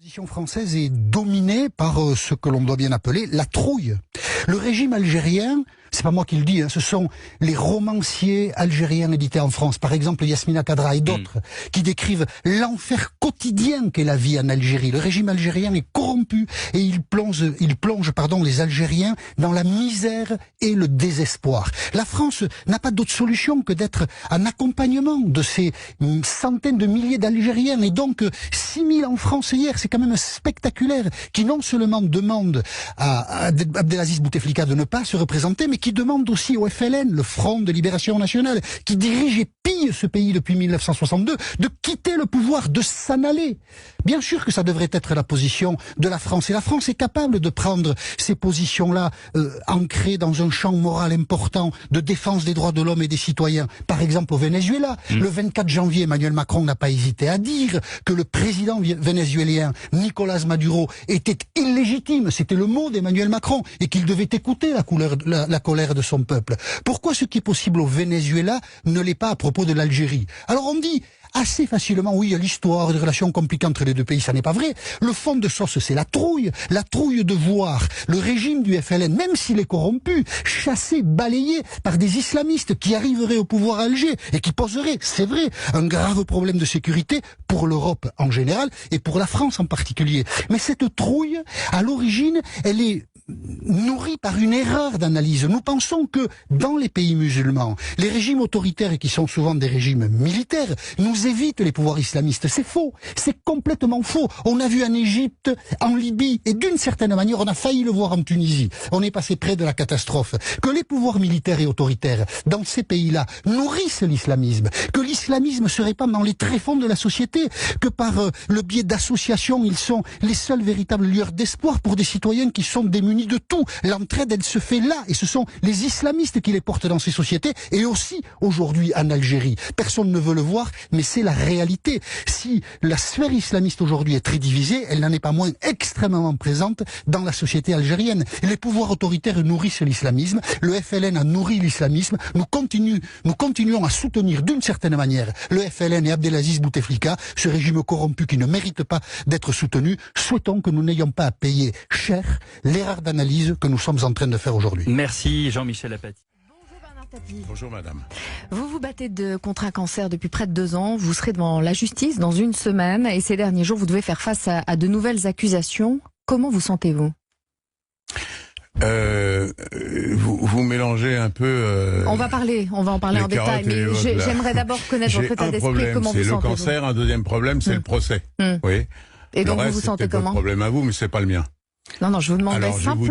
La position française est dominée par ce que l'on doit bien appeler la trouille. Le régime algérien, c'est pas moi qui le dis, ce sont les romanciers algériens édités en France, par exemple Yasmina Khadra et d'autres, qui décrivent l'enfer quotidien qu'est la vie en Algérie. Le régime algérien est corrompu et il plonge les Algériens dans la misère et le désespoir. La France n'a pas d'autre solution que d'être en accompagnement de ces centaines de milliers d'Algériens, et donc 6000 en France hier, c'est quand même spectaculaire, qui non seulement demandent à Abdelaziz Bouteflika de ne pas se représenter, mais qui demande aussi au FLN, le Front de Libération Nationale, qui dirige et pille ce pays depuis 1962, de quitter le pouvoir, de s'en aller. Bien sûr que ça devrait être la position de la France, et la France est capable de prendre ces positions-là, ancrées dans un champ moral important de défense des droits de l'homme et des citoyens. Par exemple au Venezuela, le 24 janvier, Emmanuel Macron n'a pas hésité à dire que le président vénézuélien Nicolás Maduro était illégitime, c'était le mot d'Emmanuel Macron, et qu'il devait écouter la colère de son peuple. Pourquoi ce qui est possible au Venezuela ne l'est pas à propos de l'Algérie? Alors on dit assez facilement, oui, il y a l'histoire des relations compliquées entre les deux pays, ça n'est pas vrai. Le fond de sauce, c'est la trouille de voir le régime du FLN, même s'il est corrompu, chassé, balayé par des islamistes qui arriveraient au pouvoir à Alger et qui poseraient, c'est vrai, un grave problème de sécurité pour l'Europe en général et pour la France en particulier. Mais cette trouille, à l'origine, elle est nourrie par une erreur d'analyse. Nous pensons que dans les pays musulmans, les régimes autoritaires, et qui sont souvent des régimes militaires, nous évitent les pouvoirs islamistes. C'est faux, c'est complètement faux. On a vu en Égypte, en Libye, et d'une certaine manière, on a failli le voir en Tunisie. On est passé près de la catastrophe. Que les pouvoirs militaires et autoritaires dans ces pays-là nourrissent l'islamisme, que l'islamisme se répand dans les tréfonds de la société, que par le biais d'associations, ils sont les seuls véritables lueurs d'espoir pour des citoyens qui sont démunis de tout. L'entraide, elle se fait là, et ce sont les islamistes qui les portent dans ces sociétés, et aussi aujourd'hui en Algérie. Personne ne veut le voir, mais c'est la réalité. Si la sphère islamiste aujourd'hui est très divisée, elle n'en est pas moins extrêmement présente dans la société algérienne. Et les pouvoirs autoritaires nourrissent l'islamisme, le FLN a nourri l'islamisme, nous continuons à soutenir d'une certaine manière le FLN et Abdelaziz Bouteflika, ce régime corrompu qui ne mérite pas d'être soutenu. Souhaitons que nous n'ayons pas à payer cher l'erreur d'analyse que nous sommes en train de faire aujourd'hui. Merci Jean-Michel Apathy. Bonjour Bernard Tapie. Bonjour madame. Vous vous battez contre un cancer depuis près de 2 ans. Vous serez devant la justice dans une semaine et ces derniers jours, vous devez faire face à de nouvelles accusations. Comment vous sentez-vous ? Vous mélangez un peu... on va en parler en détail, mais j'aimerais d'abord connaître votre état d'esprit. Comment vous sentez-vous ? C'est le cancer, un deuxième problème, c'est le procès. Oui. Et donc vous vous sentez comment ? C'est votre problème à vous, mais c'est pas le mien. Non, je vous demandais simplement...